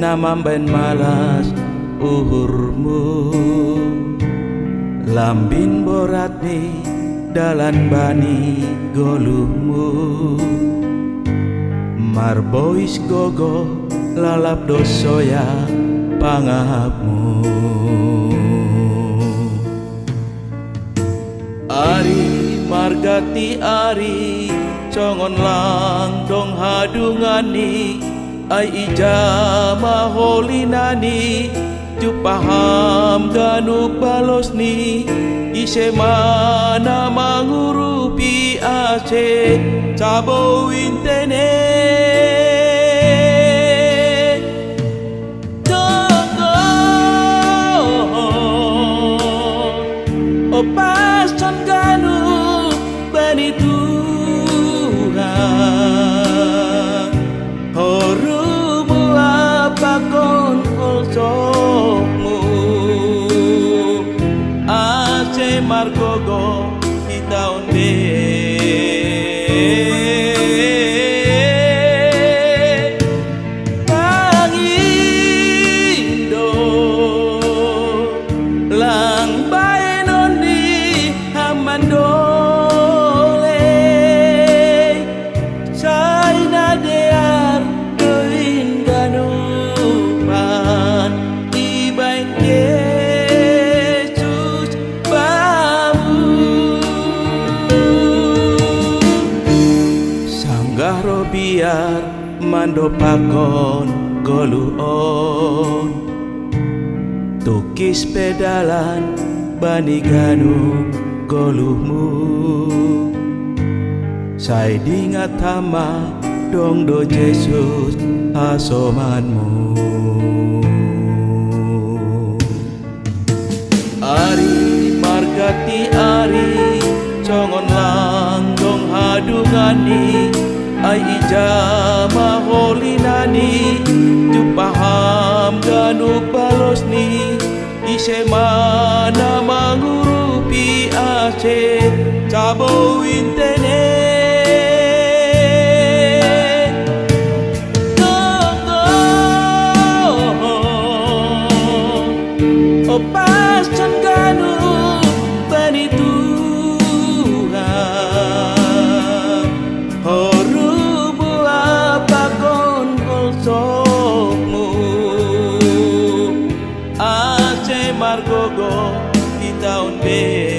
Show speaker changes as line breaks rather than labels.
namamben malas uhurmu. Lambin borat ni dalan bani goluhmu. Marbois gogo lalap dosoya pangapmu. Ari margati ari congon lang dong hadungani. Ai ija maholinani jupaham ganuk balos ni. Ise mana mangurupi ace cabo intene. Opas con ganuk bani Tuhan. Horumu apakon olsokmu. Ace margogo kita onde. Pangindo lang bae nondi hamandole. Saina dear doin ganupan ibain Yesus bamu. Sanggah biar mando pakon goluon. Tukis pedalan bani ganu goluhmu. Sai dingat hama dong do Yesus asomanmu. Ari margati ari congon lang dong hadungani. Ai ija maholinani jupaham ganuk balos ni. Ise mana mangurupi ace cabo intene. Opas can ganuk bani Tuhan. Horumu apakon olsokmu. Ace margogo kita onde.